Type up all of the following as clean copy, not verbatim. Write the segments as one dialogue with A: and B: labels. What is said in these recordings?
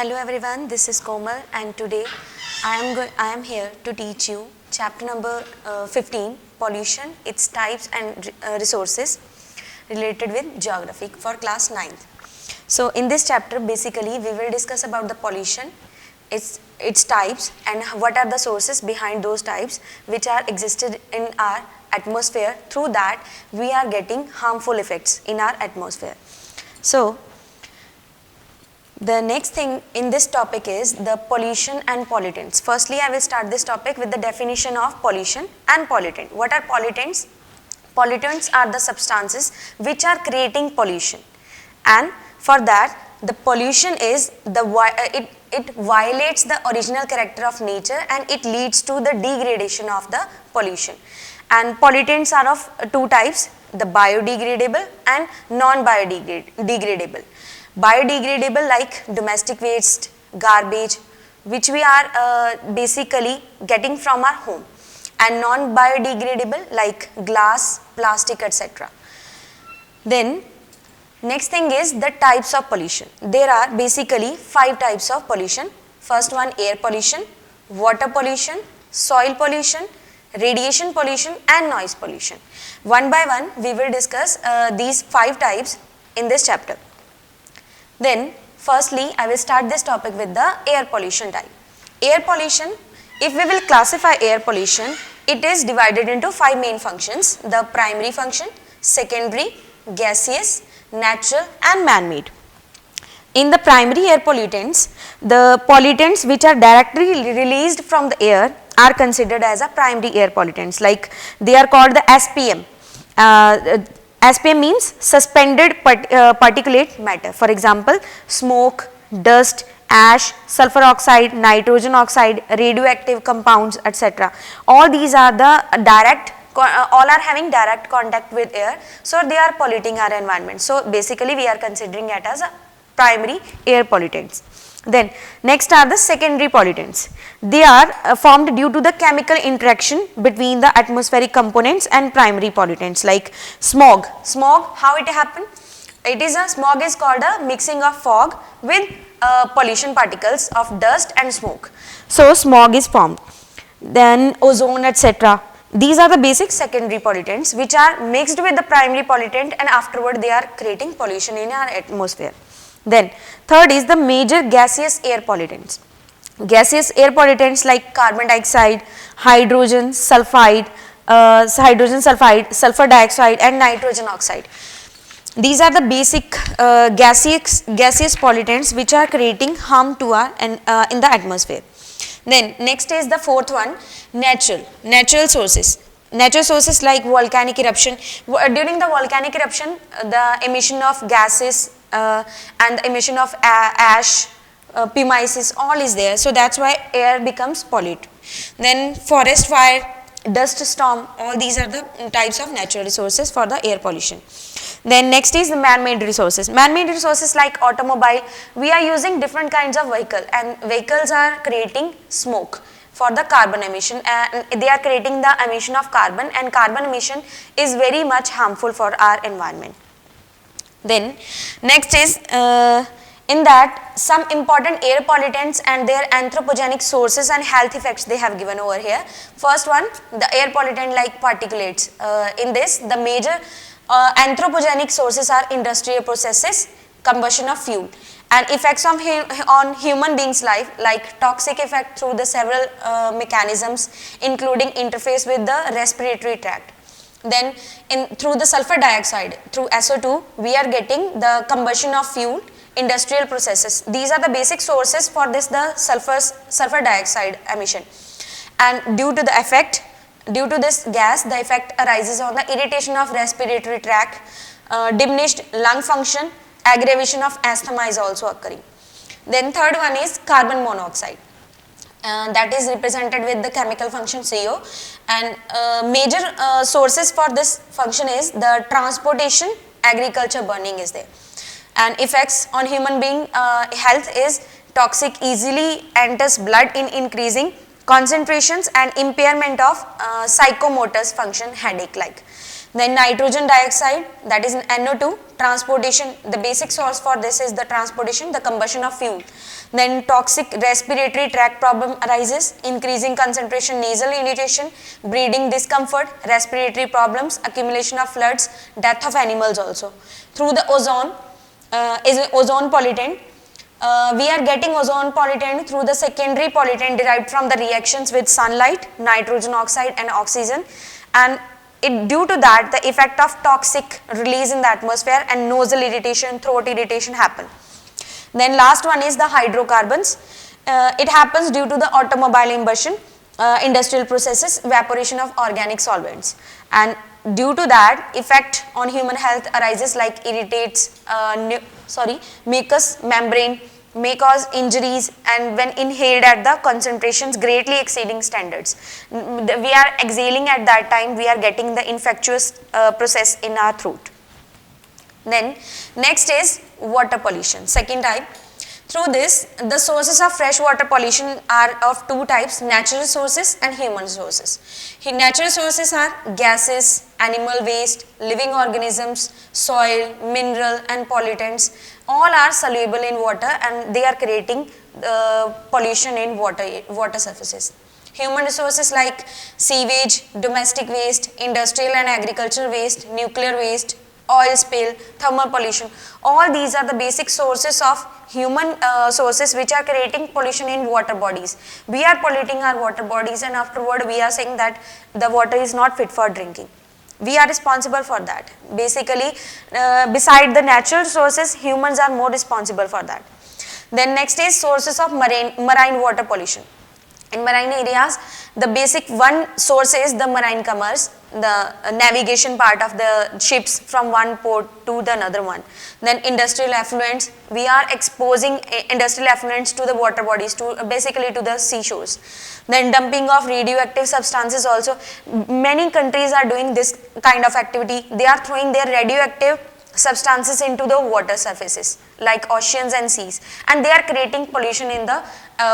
A: Hello everyone, this is Komal and today I am here to teach you chapter number 15, pollution, its types and resources related with geography for class 9th. So in this chapter basically we will discuss about the pollution, its types and what are the sources behind those types which are existed in our atmosphere. Through that we are getting harmful effects in our atmosphere. So the next thing in this topic is the pollution and pollutants. Firstly, I will start this topic with the definition of pollution and pollutant. What are pollutants? Pollutants are the substances which are creating pollution, and for that the pollution is it violates the original character of nature and it leads to the degradation of the pollution. And pollutants are of two types, the biodegradable and non-biodegradable. Biodegradable like domestic waste, garbage, which we are basically getting from our home, and non-biodegradable like glass, plastic, etc. Then next thing is the types of pollution. There are basically 5 types of pollution. First one, air pollution, water pollution, soil pollution, radiation pollution and noise pollution. One by one we will discuss these 5 types in this chapter. Then firstly I will start this topic with the air pollution type. Air pollution, if we will classify air pollution, it is divided into 5 main functions: the primary function, secondary, gaseous, natural and man-made. In the primary air pollutants, the pollutants which are directly released from the air are considered as a primary air pollutants, like they are called the SPM. SPM means suspended particulate matter. For example, smoke, dust, ash, sulfur oxide, nitrogen oxide, radioactive compounds, etc. All these are the all are having direct contact with air, so they are polluting our environment. So basically we are considering it as a primary air pollutants. Then next are the secondary pollutants. They are formed due to the chemical interaction between the atmospheric components and primary pollutants, like smog. Smog, how it happen? Smog is called a mixing of fog with pollution particles of dust and smoke. So smog is formed. Then ozone, etc. These are the basic secondary pollutants which are mixed with the primary pollutant and afterward they are creating pollution in our atmosphere. Then third is the major gaseous air pollutants. Gaseous air pollutants like carbon dioxide, hydrogen sulfide, sulfur dioxide and nitrogen oxide. These are the basic gaseous pollutants which are creating harm to our in the atmosphere. Then next is the fourth one, natural sources. Natural sources like volcanic eruption. During the volcanic eruption, the emission of gases and the emission of ash, pumices, all is there. So that's why air becomes polluted. Then forest fire, dust storm, all these are the types of natural resources for the air pollution. Then next is the man-made resources. Man-made resources like automobile, we are using different kinds of vehicle and vehicles are creating smoke for the carbon emission, and they are creating the emission of carbon, and carbon emission is very much harmful for our environment. Then next is in that some important air pollutants and their anthropogenic sources and health effects they have given over here. First one, the air pollutant like particulates. In this the major anthropogenic sources are industrial processes, combustion of fuel, and effects on human beings' life like toxic effect through the several mechanisms including interface with the respiratory tract. Then through the sulfur dioxide, through SO2, we are getting the combustion of fuel, industrial processes. These are the basic sources for this the sulfur dioxide emission. And due to this gas, the effect arises on the irritation of respiratory tract, diminished lung function, aggravation of asthma is also occurring. Then third one is carbon monoxide. That is represented with the chemical function CO, and major sources for this function is the transportation, agriculture, burning is there. And effects on human being health is toxic, easily enters blood in increasing concentrations and impairment of psychomotor function, headache like. Then nitrogen dioxide, that is NO2, transportation, the basic source for this is the transportation, the combustion of fuel. Then toxic respiratory tract problem arises, increasing concentration, nasal irritation, breathing discomfort, respiratory problems, accumulation of floods, death of animals also. Through the ozone, is ozone pollutant. We are getting ozone pollutant through the secondary pollutant derived from the reactions with sunlight, nitrogen oxide and oxygen, and due to that the effect of toxic release in the atmosphere and nasal irritation, throat irritation happen. Then last one is the hydrocarbons. It happens due to the automobile combustion, industrial processes, evaporation of organic solvents, and due to that effect on human health arises like irritates, mucous membrane, may cause injuries, and when inhaled at the concentrations greatly exceeding standards. We are exhaling at that time, we are getting the infectious process in our throat. Then next is water pollution, second type. Through this, the sources of freshwater pollution are of two types, natural sources and human sources. Natural sources are gases, animal waste, living organisms, soil, mineral and pollutants. All are soluble in water and they are creating pollution in water surfaces. Human resources like sewage, domestic waste, industrial and agricultural waste, nuclear waste, oil spill, thermal pollution, all these are the basic sources of human sources which are creating pollution in water bodies. We are polluting our water bodies and afterward we are saying that the water is not fit for drinking. We are responsible for that. Basically, beside the natural sources, humans are more responsible for that. Then next is sources of marine water pollution. In marine areas, the basic one source is the marine commerce, the navigation part of the ships from one port to the another one. Then industrial effluents, we are exposing industrial effluents to the water bodies, to basically to the seashores. Then dumping of radioactive substances also, many countries are doing this kind of activity. They are throwing their radioactive substances into the water surfaces like oceans and seas, and they are creating pollution in the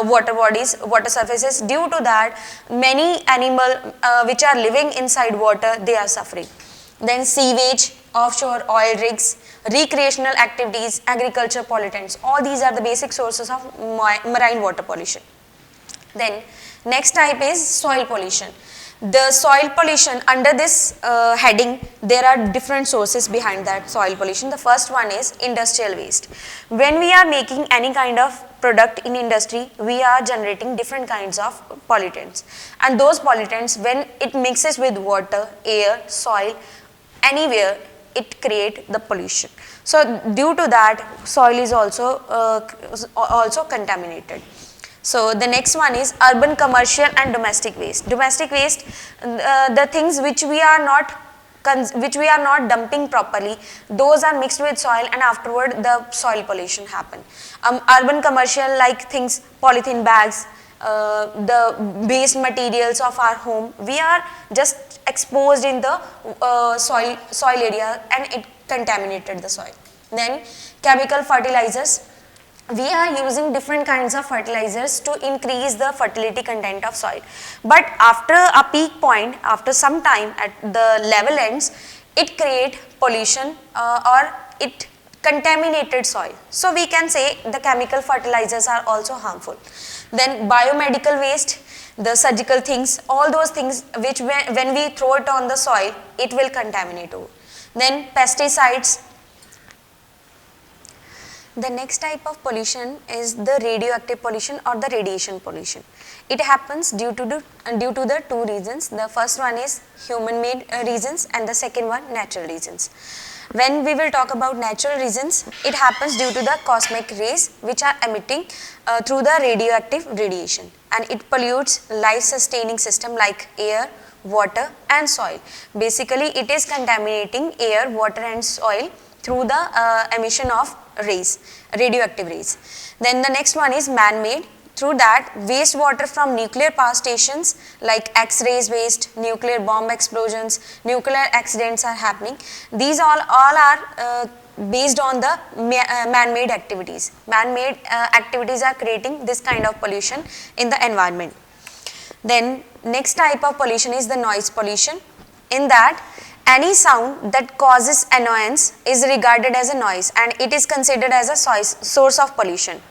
A: water bodies, water surfaces. Due to that, many animals which are living inside water, they are suffering. Then sewage, offshore oil rigs, recreational activities, agriculture pollutants, all these are the basic sources of marine water pollution. Then next type is soil pollution. The soil pollution, under this heading, there are different sources behind that soil pollution. The first one is industrial waste. When we are making any kind of product in industry, we are generating different kinds of pollutants, and those pollutants, when it mixes with water, air, soil, anywhere, it create the pollution. So due to that, soil is also contaminated. So the next one is urban, commercial and domestic waste. Domestic waste, the things which we are not dumping properly, those are mixed with soil and afterward the soil pollution happen. Urban commercial, like things, polythene bags, the waste materials of our home, we are just exposed in the soil area and it contaminated the soil. Then chemical fertilizers, we are using different kinds of fertilizers to increase the fertility content of soil, but after a peak point, after some time at the level ends, it create pollution or it contaminated soil. So we can say the chemical fertilizers are also harmful. Then biomedical waste, the surgical things, all those things which when we throw it on the soil, it will contaminate. Then pesticides. The next type of pollution is the radioactive pollution or the radiation pollution. It happens due to the two reasons. The first one is human-made reasons and the second one natural reasons. When we will talk about natural reasons, it happens due to the cosmic rays which are emitting through the radioactive radiation, and it pollutes life-sustaining system like air, water and soil. Basically, it is contaminating air, water and soil through the emission of rays, radioactive rays. Then the next one is man-made. Through that, wastewater from nuclear power stations like X-rays waste, nuclear bomb explosions, nuclear accidents are happening. These all are based on the man-made activities. Man-made activities are creating this kind of pollution in the environment. Then next type of pollution is the noise pollution. In that, Any sound that causes annoyance is regarded as a noise and it is considered as a source of pollution.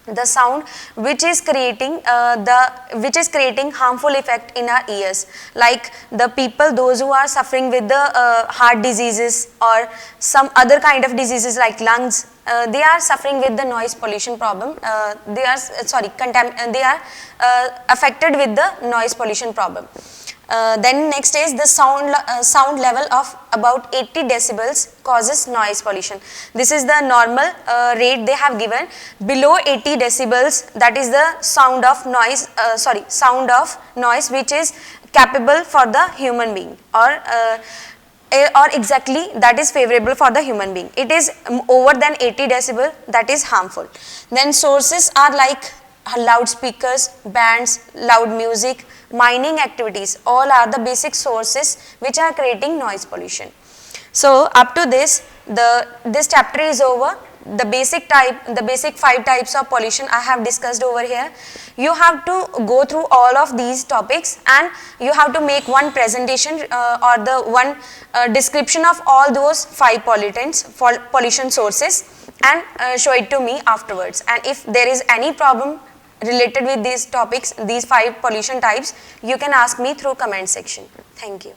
A: The sound which is creating creating harmful effect in our ears, like the people, those who are suffering with the heart diseases or some other kind of diseases like lungs, they are suffering with the noise pollution problem. They are affected with the noise pollution problem. Then next is the sound level of about 80 decibels causes noise pollution. This is the normal rate they have given. Below 80 decibels, that is the sound of noise which is capable for the human being, or exactly that is favorable for the human being. It is over than 80 decibel, that is harmful. Then sources are like loudspeakers, bands, loud music, mining activities, all are the basic sources which are creating noise pollution. So up to this, this chapter is over. The basic 5 types of pollution I have discussed over here. You have to go through all of these topics and you have to make one presentation or the one description of all those 5 pollution sources and show it to me afterwards. And if there is any problem related with these topics, these 5 pollution types, you can ask me through comment section. Thank you.